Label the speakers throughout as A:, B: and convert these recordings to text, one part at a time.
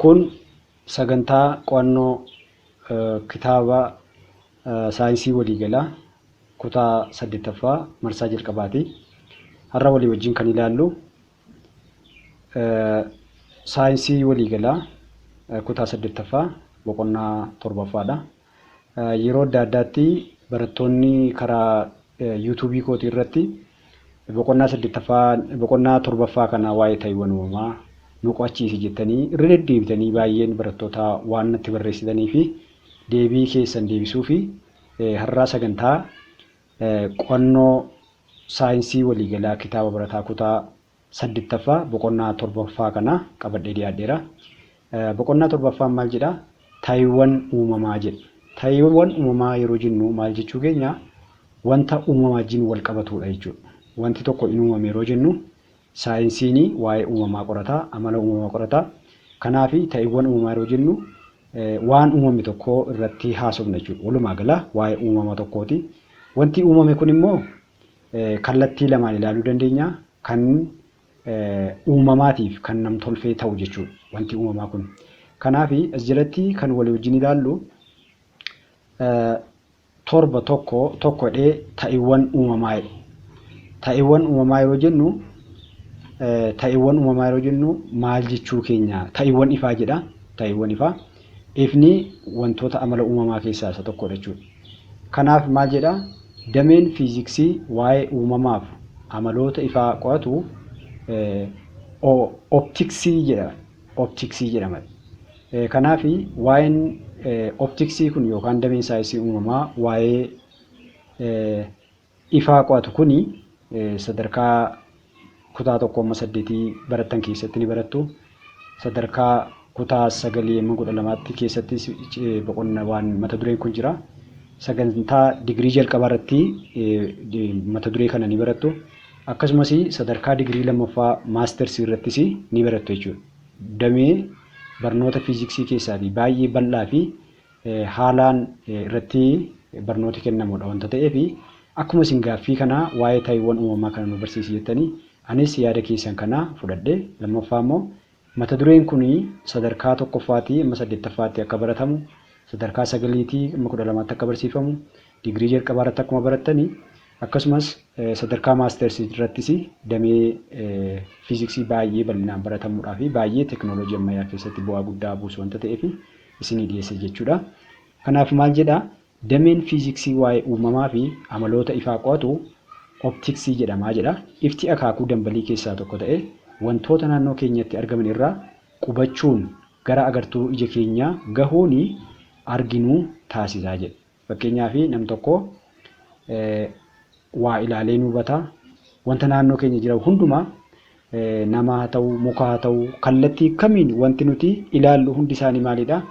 A: Kun sagantaa qo'annoo kitaaba saayinsii waliigalaa kutaa 8ffaa marsaa jalqabaati. Har'a walii wajjin kan ilaallu saayinsii waliigalaa kutaa 8ffaa boqonnaa 7ffaadha. Yeroo adda addaatti barattoonni karaa YouTube kootii irratti boqonnaa 7ffaa kana waa'ee Taayiwaan uumamaa nu qo'achiisi jettanii irra deddeebitanii baay'een barattoota waan natti barreessitanii fi deebii keessan deebisuu fi har'a sagantaa qo'annoo saayinsii waliigalaa kitaaba barataa kutaa 8ffaa boqonnaa 7ffaa kana qabadhee dhiyaadheera. Boqonnaa 7ffaan maal jedha? Taayiwaan uumamaa jedha. Taayiwaan uumamaa yeroo jennu maal jechuu keenya? Wanta uumamaa wajjin wal qabatudha jechuudha. Wanti tokko in uumame yeroo jennu saayinsiin waa'ee uumamaa qorataa, amala uumamaa qorataa. Kanaaf Taayiwaan uumamaa yeroo jennu waan uumame tokko irratti haasofna jechuudha. Walumaa gala waa'ee uumama tokkooti. Wanti uumame kun immoo kallattii lamaan ilaaluu dandeenya. Kan uumamaatiif kan nam-tolchee ta'u jechuudha. Wanti uumamaa kun. Kanaaf as jalatti kan walii wajjin ilaallu torba tokko dhee Taayiwaan uumamaa. Taayiwaan uumamaa yeroo jennu maal jechuu keenya? Taayiwaan ifaa jedha. Taayiwaan ifaa. Ifni wantoota amala uumamaa keessaa isa tokkodha jechuudha. Kanaaf maal jedha? Dameen fiiziksii waa'ee uumamaaf amaloota ifaa qo'atu optiksii jedhama. Optiksii jedhama. Kanaaf waa'een optiksii kun yookaan dameen saayinsii uumamaa waa'ee ifaa qo'atu kuni sadarkaa kutaa 1-8 barattan keessatti ni barattu. Sadarkaa kutaa 9-12 keessatti boqonnawwan mata dureen kun jira. Sagantaa digirii jalqabaa irratti mata duree kana ni barattu. Akkasumas sadarkaa digirii lammaffaa maastersii irrattis ni barattu jechuudha. Damee barnoota fiiziksii keessaatii baay'ee bal'aa fi haalaan irratti barnooti kennamudha wanta ta'eef akkuma isin gaaffii kana waa'ee Taayiwaan uumamaa kana nu barsiisi jettanii anis yaada keessan kana fudhadhee lammaffaa immoo mata dureen kun sadarkaa 1ffaatii amma 8ffaatti akka baratamu, sadarkaa 9tii amma 12tti akka barsiifamu, digirii jalqabaa irratti akkuma barattanii akkasumas sadarkaa maastersii irrattis damee fiiziksii baay'ee bal'inaan baratamuudhaa fi baay'ee teekinooloojii ammayyaa keessatti bu'aa guddaa buusu wanta ta'eef isinii dhiyeesse jechuudha. Kanaaf maal jedhaa? Dameen fiiziksii waa'ee uumamaa fi amaloota ifaa qo'atu optiksii jedhamaa jedha. Ifti akaakuu dambalii keessaa tokko ta'ee wantoota naannoo keenyatti argaman irraa qubachuun gara agartuu ija keenyaa gahuun arginuu taasisaa jedha. Fakkeenyaaf nam tokko waa ilaalee nu hubata. Wanta naannoo keenya jiran hundumaa nama haa ta'u, muka haa ta'u, kallattii kamiin wanti nuti ilaallu hundi isaanii maalidha?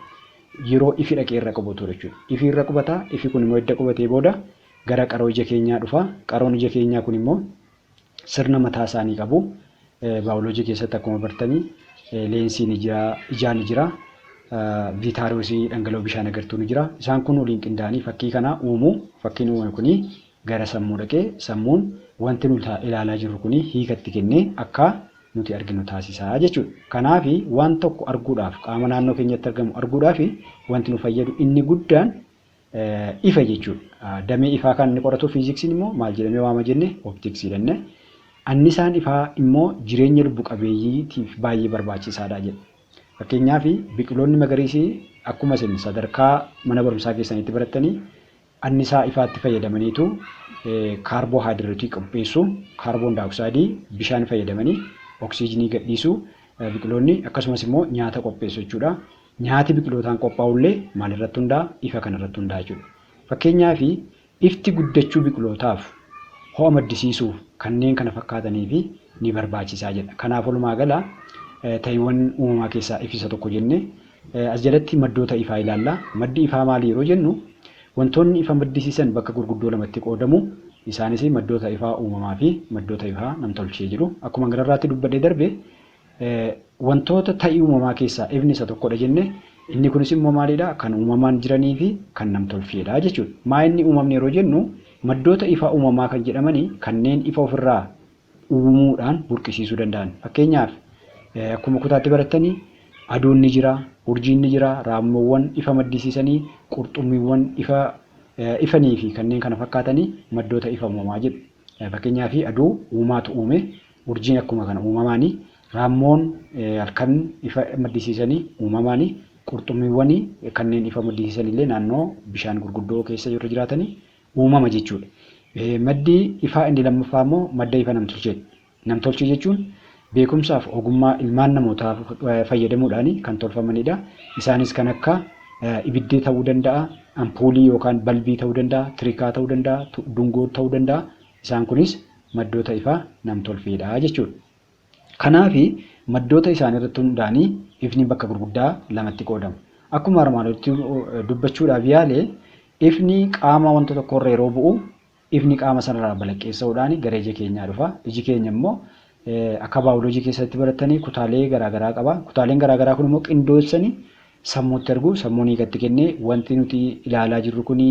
A: Yeroo ifi dhaqee irra qubatu jechuudha. Ifi irra qubata. Ifi kun immoo edda qubatee booda gara qaroo ija keenyaa dhufa. Qaroon ija keenyaa kun immoo sirna mataa isaanii qabu. Baayoloojii keessatti akkuma bartanii leensiin ijaan jira. Viitaaroosii dhangala'oo bishaan agartuu ni jira. Isaan kun waliin qindaa'anii fakkii kana uumu. Fakkiin uumame kuni gara sammuu dhaqee sammuun wanti nuti ilaalaa jirru kuni hiikatti kennee akka nuti arginu taasisaa jechuudha. Kanaaf waan tokko arguudhaaf qaama naannoo keenyatti argamu arguudhaaf wanti nu fayyadu inni guddaan ifa jechuudha. Damee ifaa kan inni qoratu fiiziksiin immoo maal jedhamee waama jenne? Optiksii jenne. Annisaan ifaa immoo jireenya lubbu qabeeyyiitiif baay'ee barbaachisaadha jedha. Fakkeenyaaf biqiloonni magariisii akkuma isin sadarkaa mana barumsaa keessanitti barattanii annisaa ifaatti fayyadamaniitu kaarboohaayidireetii qopheessu, kaarboon daayoksaaydii bishaan fayyadamanii oksiijinii gadhiisu biqiloonni akkasumas immoo nyaata qopheessu jechuudha. Nyaati biqilootaan qophaa'ullee maalirratti hundaa'a? Ifa kanarratti hundaa'a jechuudha. Fakkeenyaaf ifti guddachuu biqilootaaf ho'a maddisiisuuf kanneen kana fakkaataniif ni barbaachisaa jedha. Kanaaf walumaa gala Taayiwaan uumamaa keessaa ifisa tokko jenne as jalatti maddoota ifaa ilaalla. Maddi ifaa maali yeroo jennu wantoonni ifa maddisiisan bakka gurguddoo lamatti qoodamu. Isaanis maddoota ifaa uumamaa fi maddoota ifaa nam-tolchee jedhu. Akkuma gararraatti dubbadhee darbe wantoota ta'ii uumamaa keessaa ifni isa tokkodha jenne inni kunis immoo maalidha? Kan uumamaan jiranii fi kan nam-tolcheedha jechuudha. Maa inni uumamni yeroo jennu maddoota ifaa uumamaa kan jedhamanii kanneen ifa ofirraa uumuudhaan burqisiisuu danda'an. Fakkeenyaaf akkuma kutaatti barattanii aduun ni jira, urjiin ni jira, raammoowwan ifa maddisiisanii, qurxummiiwwan ifanii fi kanneen kana fakkaatanii maddoota ifa uumamaa jedhu. Fakkeenyaaf aduu uumaatu uume, urjiin akkuma kana uumamaanii, raammoon halkan ifa maddisiisanii uumamaanii, qurxummiiwwan kanneen ifa maddisiisan illee naannoo bishaan gurguddoo keessa yeroo jiraatanii uumama jechuudha. Maddi ifaa inni lammaffaa immoo madda ifa namtolcheeti. Namtolchee jechuun beekumsaaf ogummaa ilmaan namootaa fayyadamuudhaan kan tolfamanidha. Isaanis kan akka ibiddee ta'uu danda'a, ampuulii yookaan balbii ta'uu danda'a, tirikaa ta'uu danda'a, dungoo ta'uu danda'a. Isaan kunis maddoota ifaa namtolcheedha jechuudha. Kanaaf maddoota isaanii irratti hundaa'anii ifni bakka gurguddaa lamatti qoodamu. Akkuma armaan olitti dubbachuudhaaf yaale ifni qaama wanta tokkorra yeroo bu'u ifni qaama sanarraa balaqqeessuudhaan gara ija keenyaa dhufa. Iji keenya immoo akka baayoloojii keessatti baratanii kutaalee garaagaraa qaba. Kutaaleen garaagaraa kun immoo qindootsanii sammuutti ergu, sammuun hiikatti kennee wanti nuti ilaalaa jirru kun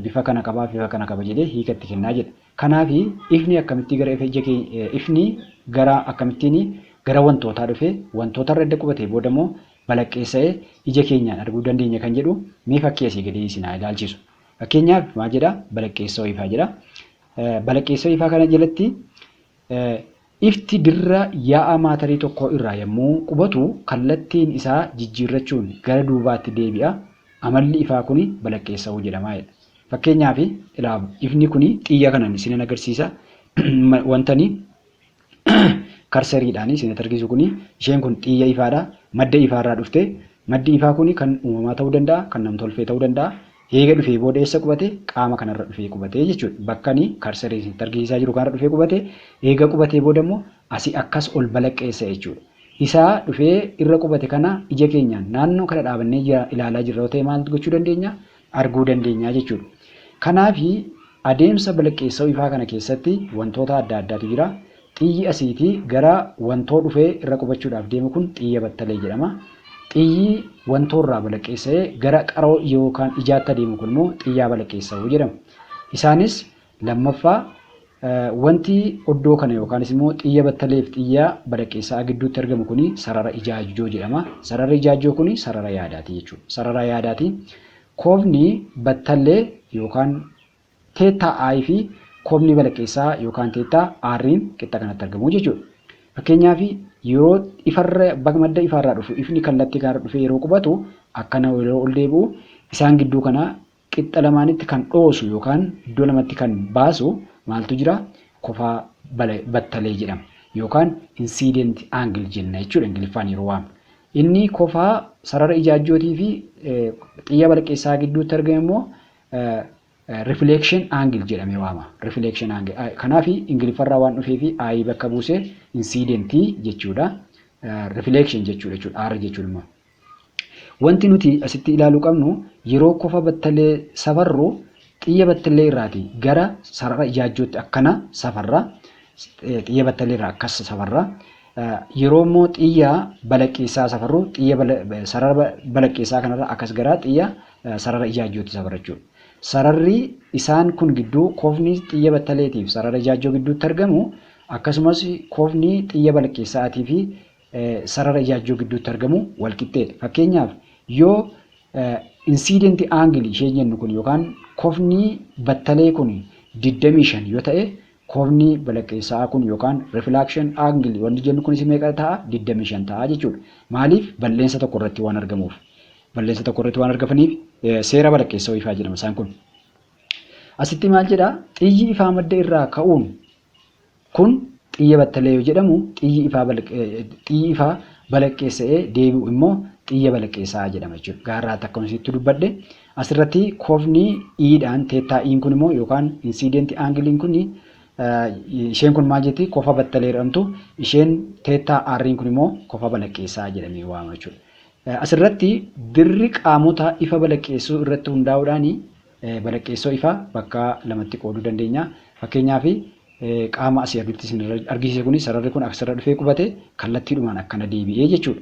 A: bifa kana qaba, bifa kana qaba jedhee hiikatti kennaa jedha. Kanaaf ifni akkamitti gara ifni gara akkamittiin gara wantootaa dhufee wantootarra edda qubatee booda immoo balaqqeessa'ee ija keenyaan arguu dandeenya kan jedhu mee fakkii asii gadi isinaa ilaalchisu. Fakkeenyaaf maal jedha? Balaqqeessoo ifaa jedha. Balaqqeessoo ifaa kana jalatti ifti dirra yaa'a maatarii tokko irraa yommuu qubatu kallattiin isaa jijjiirrachuun gara duubaatti deebi'a. Amalli ifaa kuni balaqqeessa'uu jedhama. Fakkeenyaaf ifni kuni xiyya kanan isin agarsiisa. Wantani karsariidhaan isin argisu kuni isheen kun xiyya ifaadha. Madda ifaarraa dhufte. Maddi ifaa kuni kan uumamaa ta'uu danda'a, kan namtolchee ta'uu danda'a. Eega dhufee booda eessa qubate? Qaama kanarra dhufee qubate jechuudha. Bakka ni karsarii isin argisiisaa jiru kanarra dhufee qubate. Eega qubatee booda immoo asii akkas ol balaqqeessa jechuudha. Isaa dhufee irra qubate kana ija keenyaan naannoo kana dhaabannee ilaalaa jirra yoo ta'e maal gochuu dandeenya? Arguu dandeenya jechuudha. Kanaaf adeemsa balaqqeessoo ifaa kana keessatti wantoota adda addaatu jira. Xiyyi asiitii gara wantoo dhufee irra qubachuudhaaf deemu kun xiyya battalee jedhama. Xiyyi wantoorraa balaqqeessee gara qaroo yookaan ijaatti adeemu kun immoo xiyyaa balaqqeessa'uu jedhama. Isaanis lammaffaa wanti oddoo kana yookaanis immoo xiyya battalee fi xiyyaa balaqqeessaa gidduutti argamu kuni sarara ijaajjoo jedhama. Sararri ijaajjoo kuni sarara yaadaati jechuudha. Sarara yaadaati. Koofni battallee yookaan teettaa aayii fi koofni balaqqeessaa yookaan teettaa aarriin qixa kanatti argamu jechuudha. Fakkeenyaaf yeroo ifarra madda ifaarraa dhufu ifni kallattii kanarra dhufee yeroo qubatu akkana yeroo ol deebi'u isaan gidduu kana qixa lamaanitti kan dhoosu yookaan iddoo lamatti kan baasu maaltu jira? Kofaa battalee jedhama yookaan incident angle jenna jechuudha Ingiliffaan yeroo waamu. Inni kofaa sarara ijaajjootii fi xiyya balaqqeessaa gidduutti argamu immoo reflection angle jedhamee waama. Reflection angle. Kanaaf Ingiliffarraa waan dhufee fi aayii bakka buusee incidentii jechuudha. Reflection jechuudha. Aarri jechuudha. Wanti nuti asitti ilaaluu qabnu yeroo kofa battalee safarru xiyya battalee irraati gara sarara ijaajjootti akkana safarra. Xiyya battalee irraa akkas safarra. Yeroo immoo xiyya balaqqeessaa safarru xiyya sarara balaqqeessaa kanarra akkas gara xiyya sarara ijaajjootti safarra jechuudha. Sararri isaan kun gidduu koofni xiyya battaleetiif sarara ijaajjoo gidduutti argamu akkasumas koofni xiyya balaqqeessaatii fi sarara ijaajjoo gidduutti argamu wal qixxeedha. Fakkeenyaaf yoo incident angle ishee jennu kun yookaan koofni battalee kun 25 yoo ta'e koofni balaqqeessaa kun yookaan reflection angle wanti jennu kunis meeqa ta'a? 25 ta'a jechuudha. Maaliif? Bal'eensa tokko irratti waan argamuuf. Bal'eensa tokko irratti waan argamaniif seera balaqqeessoo ifaa jedhama isaan kun. Asitti maal jedhaa? Xiyyi ifaa madda irraa ka'uun kun xiyya battalee yoo jedhamu xiyyi ifaa balaqqeessa'ee deebi'u immoo xiyya balaqqeessaa jedhama jechuudha. Gaarraatti akkasumas dubbadde asirratti koofni iidhaan teettaa iin kun immoo yookaan incident angle kun isheen kun maal jetti? Kofa battalee jedhamtu. Isheen teettaa aarriin kun immoo kofa balaqqeessaa jedhamee waama jechuudha. Asirratti dirri qaamota ifa balaqqeessuu irratti hundaa'uudhaan balaqqeessoo ifaa bakka lamatti qooduu dandeenya. Fakkeenyaaf qaama asii argisiise kun sararri kun asirra dhufee qubate kallattiidhumaan akkana deebi'ee jechuudha.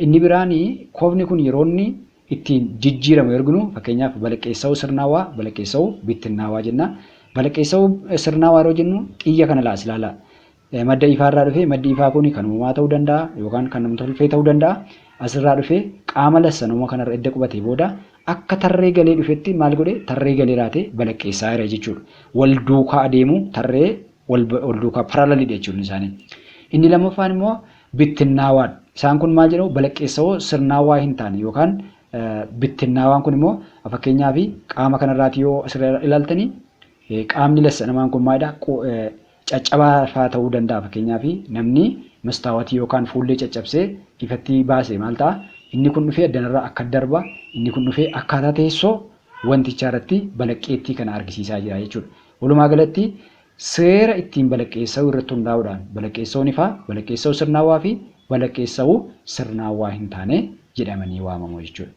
A: Inni biraan koofni kun yeroo inni ittiin jijjiiramu arginu fakkeenyaaf balaqqeessoo sirnaawaa, balaqqeessoo bittinnaawaa jenna. Balaqqeessoo sirnaawaa yeroo jennu xiyya kana ilaala. Madda ifaarraa dhufee maddi ifaa kun kan uumamaa ta'uu danda'a yookaan kan namtolchee ta'uu danda'a. asirraa dhufee qaama lassanuma kanarra edda qubatee booda akka tarree galee dhufetti maal godhe tarree galee raatee balaqqeessaa jira jechuudha. Wal duukaa adeemu tarree wal duukaa paralaliidha jechuudha isaanii. Inni lammaffaan immoo bittinnaawaadha. Isaan kun maal jedhamu balaqqeessawoo sirnaawaa hin taane yookaan bittinnaawaan kun immoo fakkeenyaaf qaama kanarraati yoo asirra ilaaltanii qaamni lassanamaan kun maalidha caccabaa fa'aa ta'uu danda'a. Fakkeenyaaf namni mastaawatii yookaan fuullee caccabsee ifatti baasee maal ta'a inni kun dhufee addanarraa akka darba inni kun dhufee akkaataa teessoo wantichaa irratti balaqqeettii kana argisiisaa jira jechuudha. Walumaa galatti seera ittiin balaqqeessa'uu irratti hundaa'uudhaan balaqqeessa'uun ifaa balaqqeessa'uu sirnaawaa fi balaqqeessa'uu sirnaawaa hin taane jedhamanii waamamu jechuudha.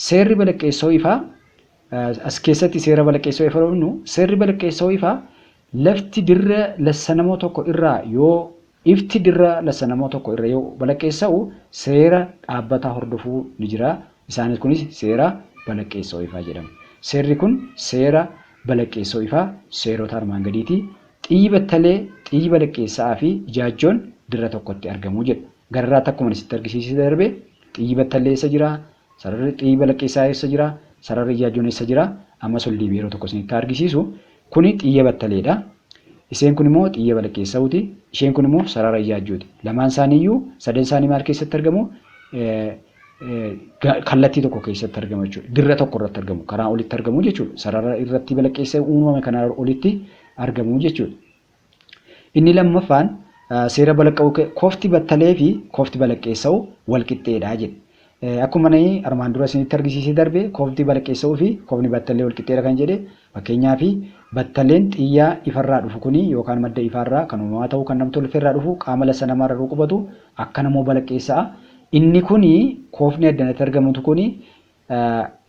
A: Seerri balaqqeessa'uu ifaa as keessatti seera balaqqeessa'uu ifaa jennu seerri balaqqeessa'uu ifaa lafti dirra lassanamoo tokko irraa yoo ifti dirra lassanamoo tokko irra yoo balaqqeessa'u seera dhaabbataa hordofuu ni jira. Isaanis kunis seera balaqqeessa'uu ifaa jedhama. Seerri kun seera balaqqeessa'uu ifaa seerota armaan gadiiti. Xiyyi battalee xiyyi balaqqeessaa fi ijaajjoon dirra tokkotti argamuu jedha. Gararraatti akkuma isitti argisiisee darbe xiyyi battalee eessa jira? Sararri xiyyi balaqqeessaa eessa jira? Sararri ijaajjoon eessa jira? Amma soldiibii yeroo tokko isinitti argisiisu. Kuni xiyya battaleedha. Isheen kun immoo xiyya balaqqeessaa'uti. Isheen kun immoo sarara ijaajjooti. Lamaan isaaniiyyuu sadan isaanii maal keessatti argamu? Kallattii tokko keessatti argamu jechuudha. Dirra tokko irratti argamu. Karaa olitti argamu jechuudha. Sarara irratti balaqqeessa uumame kanaa olitti argamu jechuudha. Inni lammaffaan seera balaqqa'uu koofti battalee fi koofti balaqqeessa'u wal qixxeedha jedha. Akkuma armaan dura isinitti argisiisee darbe koofti balaqqeessa'uu fi koofni battalee wal qixxeedha kan jedhe fakkeenyaaf battaleen xiyyaa ifarraa dhufu kuni yookaan madda ifaarraa kan uumamaa ta'uu kan nam-tolcheerraa dhufu qaama lassa namaarra qubatu akka namoo balaqqeessa'a. Inni kuni koofni addanatti argamutu kuni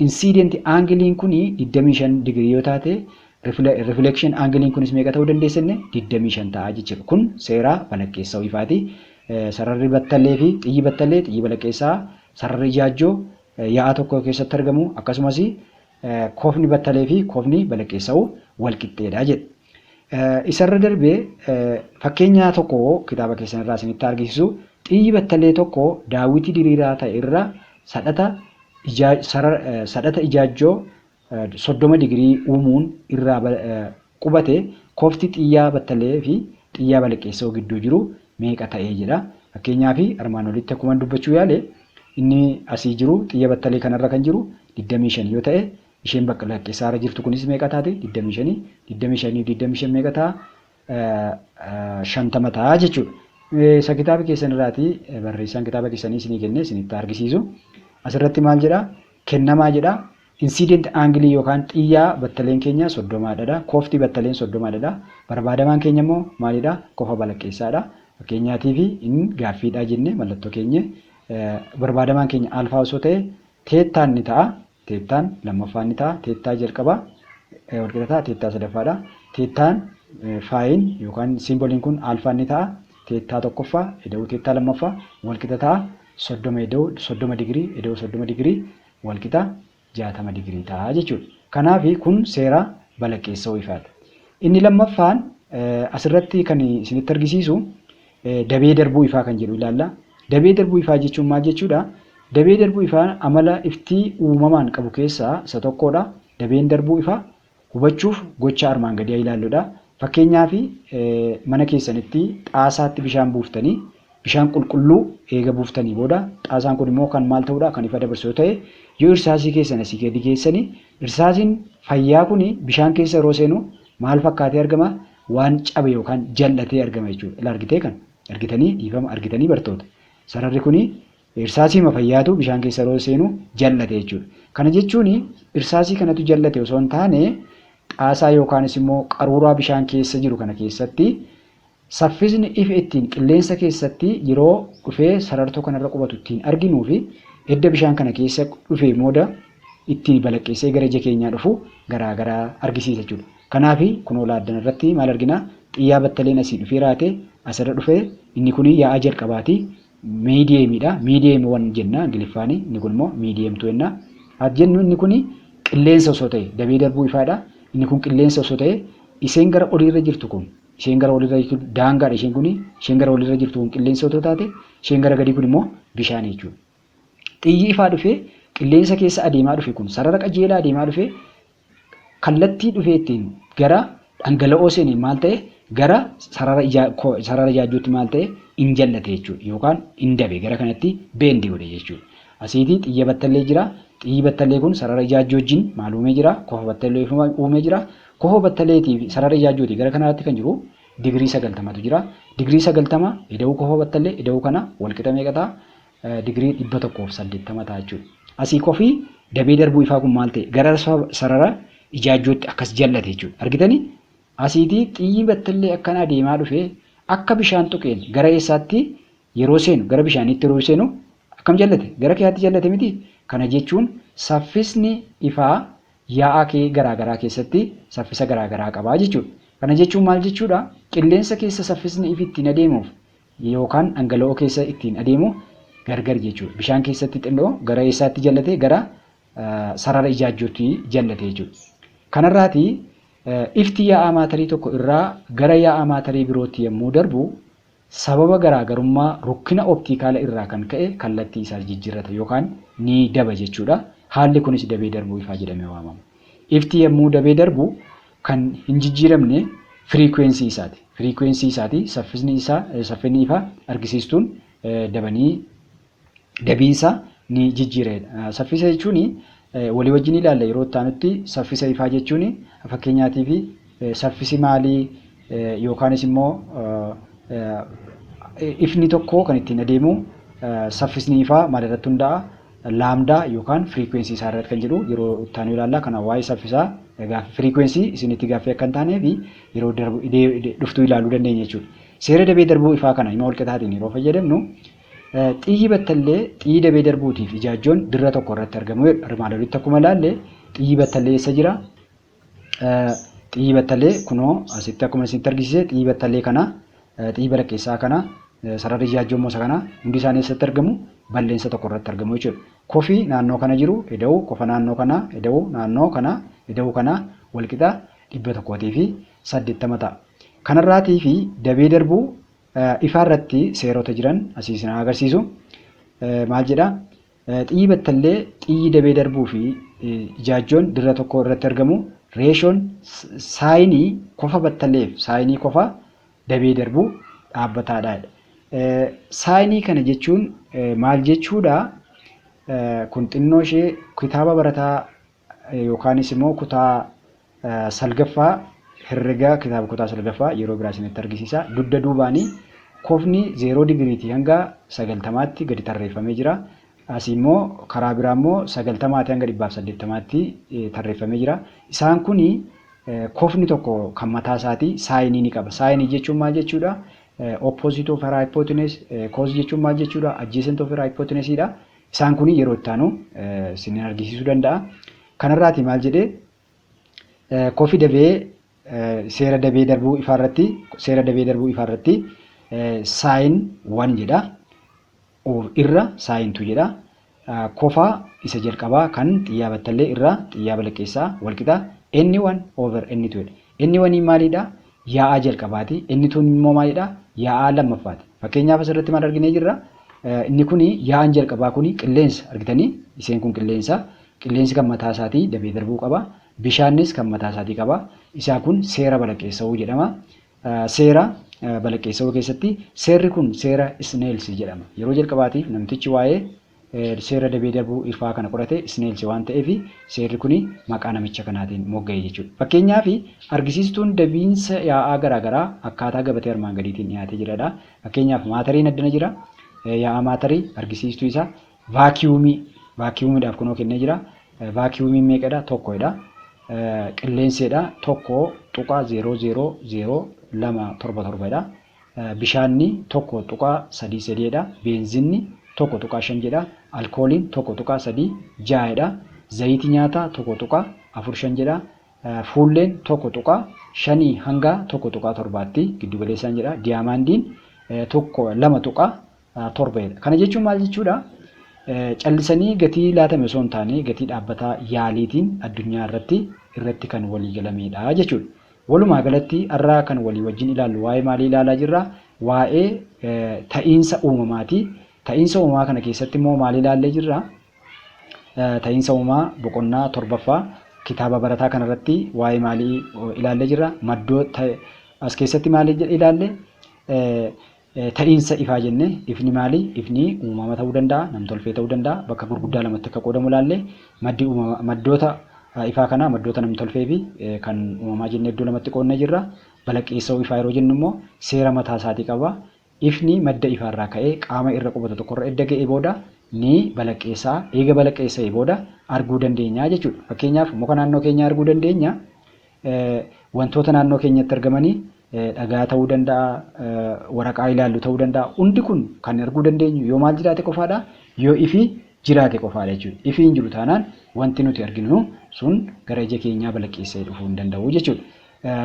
A: incident angiliin kuni 25 digirii yoo taate reflection angiliin kunis meeqa ta'uu dandeessenne 25 ta'a jechuudha. Kun seera balaqqeessa'uu ifaati. Sararri battalee fi xiyyi battalee xiyyi balaqqeessaa sararri ijaajjoo yaa'a tokko keessatti argamu akkasumas koofni battalee fi koofni balaqqeessa'uu wal qixxeedha jedha. Isarra darbee fakkeenya tokko kitaaba keessan irraa isinitti argisiisu xiyyi battalee tokko daawwitii diriiraa ta'e irra sadhata ijaajjoo 30 digirii uumuun irraa qubate koofti xiyyaa battalee fi xiyyaa balaqqeessa'uu gidduu jiru meeqa ta'ee jedha. Fakkeenyaaf armaan olitti akkuma dubbachuu yaale inni asii jiru xiyya battalee kanarra kan jiru 25 yoo ta'e isheen balaqqeessaarra jirtu kunis meeqa taate 25 meeqa ta'a 50 ta'a jechuudha. Isa kitaaba keessan irraati barreessaan kitaaba keessanii isinii kenne isinitti argisiisu. Asirratti maal jedha? Kennamaa jedha. Incident angilii yookaan xiyyaa battaleen keenya 30dha. Koofti battaleen 30dha. Barbaadamaan keenya immoo maalidha? Kofa balaqqeessaadha. Fakkeenyaatiif inni gaaffiidha jenne mallattoo keenya barbaadamaan keenya alfaa osoo ta'e teettaan ni ta'a. Teettaan lammaffaan ni ta'a. Teettaa jalqaba walqixa ta'a. Teettaa sadaffaadha. Teettaan faayin yookaan simboliin kun alfaan ni ta'a. Teettaa tokkoffaa eda'uu teettaa lammaffaa walqixa ta'a. 30 eda'uu 30 digirii eda'uu 30 digirii walqixa 60 digirii ta'a jechuudha. Kanaaf kun seera balaqqeessa'uu ifaadha. Inni lammaffaan asirratti kan isinitti argisiisu dabee darbuu ifaa kan jedhu ilaalla. Dabee darbuu ifaa jechuun maal jechuudha? Dabee darbuu ifaa amala iftii uumamaan qabu keessaa isa tokkodha. Dabeen darbuu ifaa hubachuuf gocha armaan gadii ilaalluudha. Fakkeenyaaf mana keessanitti xaasaatti bishaan buuftanii bishaan qulqulluu eega buuftanii booda xaasaan kun immoo kan maal ta'uudha? Kan ifa dabarsu yoo ta'e yoo irsaasii keessan asii gadi geessanii irsaasiin fayyaa kun bishaan keessa yeroo seenu maal fakkaatee argama? Waan cabe yookaan jal'atee argama jechuudha. Ila argitee kan argitanii dhiifama argitanii bartoota. Sararri kun irsaasii fayyaatu bishaan keessa yeroo seenu jal'ate jechuudha. Kana jechuun irsaasii kanatu jal'ate osoo hin taane xaasaa yookaanis immoo qaruuraa bishaan keessa jiru kana keessatti saffisni ifa ittiin qilleensa keessatti yeroo dhufee sarartuu kanarra qubatu ittiin arginuu fi edda bishaan kana keessa dhufee mooda ittiin balaqqeessee gara ija keenyaa dhufu garaagaraa argisiisa jechuudha. Kanaaf kunoo laaddana irratti maal argina? Xiyyaa battaleen asii dhufee raate asirra dhufee inni kun yaa'a jalqabaati. Miidiyeemiidha. Miidiyeem wan jenna Ingiliffaan inni kun immoo miidiyeemtu jenna. Haa jennu inni kun qilleensa osoo ta'e dabee darbuu ifaadha. Inni kun qilleensa osoo ta'e isheen gara oliirra jirtu kun isheen gara oliirra jirtu daangaadha isheen kun isheen gara oliirra jirtu kun qilleensa osoo taate isheen gara gadii kun immoo bishaan jechuudha. Xiyyi ifaa dhufee qilleensa keessa adeemaa dhufe kun sarara qajeelaa adeemaa dhufee kallattii dhufee ittiin gara dhangala'oo seeneen maal ta'e gara sarara ijaajjuutti maal ta'e in jallate jechuudha yookaan in dabe gara kanatti beendi godhe jechuudha. Asiitii xiyya battallee jira. Xiyyi battallee kun sarara ijaajjuu wajjin maal uumee jira? Kofa battallee uumee jira. Kofa battalleetii fi sarara ijaajjuuti gara kanaatti kan jiru digirii 90tu jira. Digirii 90 ida'uu kofa battallee ida'uu kana wal qixa meeqa ta'a? Digirii 180 ta'a jechuudha. Asii kofii dabee darbuu ifaa kun maal ta'e gara sarara ijaajjuutti akkas jallate jechuudha. Argitanii? Asiitii xiyyi battallee akkanaa deemaa dhufee akka bishaan tuqeen gara eessaatti yeroo seenu gara bishaaniitti yeroo seenu akkam jallate? Gara keeyaatti jallate miti. Kana jechuun saffisni ifaa yaa'aa kee garaagaraa keessatti saffisa garaagaraa qabaa jechuudha. Kana jechuun maal jechuudha? Qilleensa keessa saffisni ifi ittiin adeemuuf yookaan dhangala'oo keessa ittiin adeemu gargar jechuudha. Bishaan keessatti xinnoo gara eessaatti jallate? Gara sarara ijaajjuutti jallate jechuudha. Kanarraati ifti yaa'aa maatarii tokko irraa gara yaa'aa maatarii birootti yommuu darbu sababa garaagarummaa rukkina optiikaala irraa kan ka'e kallattii isaa jijjiirrata yookaan ni daba jechuudha. Haalli kunis dabee darbuu ifaa jedhamee waamama. Ifti yommuu dabee darbu kan hin jijjiiramne firiikweensii isaati. Firiikweensii isaati saffinni ifaa argisiistuun dabiinsa ni jijjiiredha. Saffisa jechuun walii wajjin ilaalla yeroo taanutti saffisa ifaa jechuun fakkeenyaatiif saffisi maalii yookaanis immoo ifni tokko kan ittiin adeemu saffisni ifaa maalirratti hundaa'a? Laamdaa yookaan firiikweensii isaa irratti kan jedhu yeroo taanu ilaalla. Kana waa'ee saffisaa firiikweensii isinitti gaaffii akka hin taaneef yeroo dhuftuu ilaaluu dandeenya jechuudha. Seera dabee darbuu ifaa kana hima walqixaatiin yeroo fayyadamnu xiyyi battallee xiyyi dabee darbuutiif ijaajjoon dirra tokko irratti argamu armaan olitti akkuma ilaalle xiyyi battallee eessa jira? Xiyyi battallee kunoo asitti akkuma isinitti argisiise xiyyi battallee kana xiyyi balaqqeessaa kana sararri ijaajjoo moosa kana hundi isaanii eessatti argamu? Bal'eensa tokko irratti argamu jechuudha. Kofii naannoo kana jiru ida'uu kofa naannoo kana ida'uu naannoo kana ida'uu kana walqixa 180 ta'a. Kanarraatii fi dabee darbuu ifaa irratti seerota jiran asii isin agarsiisu. Maal jedha? Xiyyi battallee xiyyi dabee darbuu fi ijaajjoon dirra tokko irratti argamu reeshoon saayinii kofa battalleef saayinii kofa dabee darbuu dhaabbataadha. Saayinii kana jechuun maal jechuudha? Kun xinnoo ishee kitaaba barataa yookaanis immoo kutaa salgaffaa herregaa kitaaba kutaa salgaffaa yeroo biraa isinitti argisiisa. Dugda duubaanii kofni 0 digiriitii hanga 90tti gadi tarreeffamee jira. Asii immoo karaa biraa immoo 90tii hanga 180tti tarreeffamee jira. Isaan kuni kofni tokko kan mataa isaatii saayinii ni qaba. Saayinii jechuun maal jechuudha? Opposite of hypotenuse cause jechuun maal jechuudha? Adjacent of hypotenuse dha. Isaan kuni yeroo itti aanu isiniin argisiisuu danda'a. Kanarraati maal jedhee kofi dabee seera dabee darbuu ifaa irratti saayin 1 jedha. Irra saayin 2 jedha. Kofaa isa jalqabaa kan xiyyaa battallee irraa xiyyaa balaqqeessaa walqixa N1 over N2 dha. N1 maalidha? Yaa'aa jalqabaati. N2 immoo maalidha? Yaa'aa lammaffaati. Fakkeenyaaf asirratti maal arginee jirra? Inni kuni yaa'aan jalqabaa kuni qilleensa argitanii? Iseen kun qilleensa. Qilleensi kan mataa isaatii dabee darbuu qaba. Bishaannis kan mataa isaatii qaba. Isaa kun seera balaqqeessa'uu jedhama. Seera balaqqeessa'uu keessatti seerri kun seera Isneelsi jedhama. Yeroo jalqabaatiif namtichi waa'ee seera dabee darbuu ifaa kana qorate Isneelsi waan ta'eef seerri kuni maqaa namicha kanaatiin mogga'e jechuudha. Fakkeenyaaf argisiistuun dabiinsa yaa'aa garaagaraa akkaataa gabatee armaan gadiitiin dhiyaatee jiradha. Fakkeenyaaf maatariin addana jira. Yaa'aa maatarii argisiistuu isaa vaakiyuumiidhaaf kunoo kennee jira. Vaakiyuumiin meeqadha? Tokkodha. Qilleenseedha. 1.000277dha. Bishaanni 1.33dha. Beenzinni 1.5 jedha. Alkooliin 1.36dha. Zayitii nyaataa 1.45 jedha. Fuulleen 1.5 hanga 1.7tti giddu galeessaan jedha. Diyaamaandiin 2.7dha. Kana jechuun maal jechuudha? Callisanii gatii laatame osoo hin taane gatii dhaabbataa yaaliitiin addunyaa irratti kan walii galamedha jechuudha. Walumaa galatti har'aa kan walii wajjin ilaallu waa'ee maalii ilaalaa jirra? Waa'ee ta'iinsa uumamaati. Ta'iinsa uumamaa kana keessatti immoo maal ilaallee jirra? Ta'iinsa uumamaa boqonnaa 7ffaa kitaaba barataa kanarratti waa'ee maalii ilaallee jirra? Maddoota as keessatti maal ilaalle? Ta'iinsa ifaa jenne ifni maali? Ifni uumama ta'uu danda'a, nam-tolchee ta'uu danda'a, bakka gurguddaa lamatti akka qoodamu ilaalle maddoota ifaa kana maddoota nam-tolchee fi kan uumamaa jennee iddoo lamatti qoodnee jirra. Balaqqeessa'uu ifaa yeroo jennu immoo seera mataa isaatii qaba. Ifni madda ifaarraa ka'ee qaama irra qubatu tokkorra edda ga'ee booda ni balaqqeessaa. Eega balaqqeessa'ee booda arguu dandeenya jechuudha. Fakkeenyaaf muka naannoo keenyaa arguu dandeenya. Wantoota naannoo keenyatti argamanii dhagaa ta'uu danda'a, waraqaa ilaallu ta'uu danda'a. Hundi kun kan arguu dandeenyu yoo maal jiraate qofaadha? Yoo ifi jiraate qofaadha jechuudha. Ifi hin jiru taanaan wanti nuti arginu sun gara ija keenyaa balaqqeessee dhufuu hin danda'u jechuudha.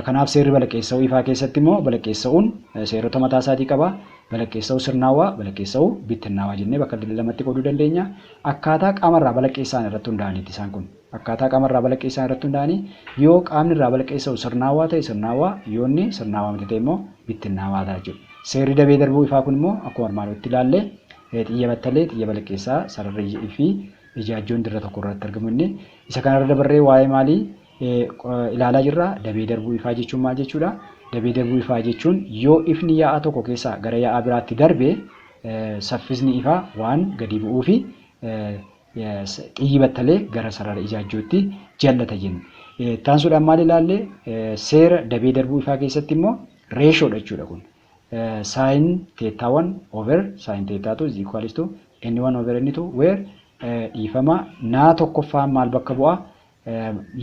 A: Kanaaf seerri balaqqeessa'uu ifaa keessatti immoo balaqqeessa'uun seerota mataa isaatii qaba. Balaqqeessa'uu sirnaawaa, balaqqeessa'uu bittinnaawaa jennee bakka lamatti qooduu dandeenya. Akkaataa qaamarraa balaqqeessaan irratti hundaa'aniiti isaan kun. Akkaataa qaamarraa balaqqeessaan irratti hundaa'anii yoo qaamni irraa balaqqeessa'u sirnaawaa ta'e sirnaawaa, yoo inni sirnaawaa miti ta'e immoo bittinnaawaa ta'a jechuudha. Seerri dabee darbuu ifaa kun immoo akkuma armaan olitti ilaalle xiyya battalee, xiyya balaqqeessaa, sararri fi ijaajjoon dirra tokko irratti argamu inni. Isa kanarra dabarree waa'ee maalii ilaalaa jirra? Dabee darbuu ifaa jechuun maal jechuudha? Dabee darbuu ifaa jechuun yoo ifni yaa'a tokko keessaa gara yaa'a biraatti darbe saffisni ifaa waan gadi bu'uu fi xiyyi battalee gara sarara ijaajjootti jallata jenna. Taansuudhaan maal ilaalle? Seera dabee darbuu ifaa keessatti immoo reeshoodha jechuudha kun. Saayin teettaawwan over saayin teettaatu is equals to n1 over n2 where dhiifama naa tokkoffaan maal bakka bu'a?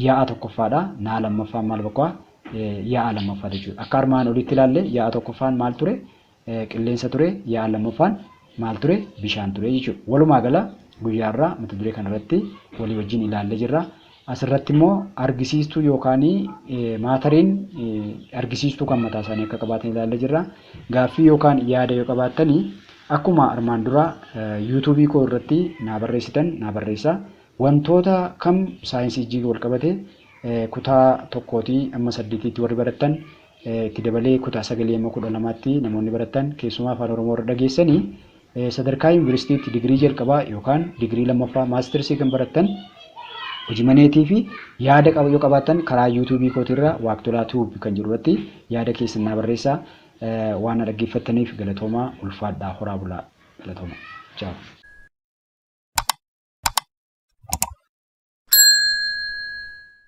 A: Yaa'a tokkoffaadha. Naa lammaffaan maal bakka bu'a? Yaa'a lammaffaa jechuudha. Akka armaan olitti ilaalle yaa'a tokkoffaan maal ture? Qilleensa ture. Yaa'a lammaffaan maal ture? Bishaan ture jechuudha. Walumaa gala guyyaarraa mata duree kanarratti walii wajjin ilaallee jirra. Asirratti immoo argisiistuu yookaan maatariin argisiistuu kan mataa isaanii akka qabaatan ilaallee jirra. Gaaffii yookaan yaada yoo qabaattanii akkuma armaan dura yuutuubii koo irratti naa barreessitan naa barreessaa. Wantoota kam saayinsii ijjiin wal qabate kutaa 1 amma 8tti warri barattan itti dabalee kutaa 9 amma 12tti namoonni barattan keessumaa afaan Oromoo irra dhageessanii sadarkaa yuunivarsiitiitti digirii jalqabaa yookaan digirii lammaffaa maastersii kan barattan hojii maneetii fi yaada yoo qabaattan karaa yuutuubii kootiirra waaqtolaa tuub kan jiru irratti yaada keessan naa barreessaa. Waan dhaggeeffattaniif galatoomaa, ulfaadhaa, horaa bulaa, galatoomaa. Ciao.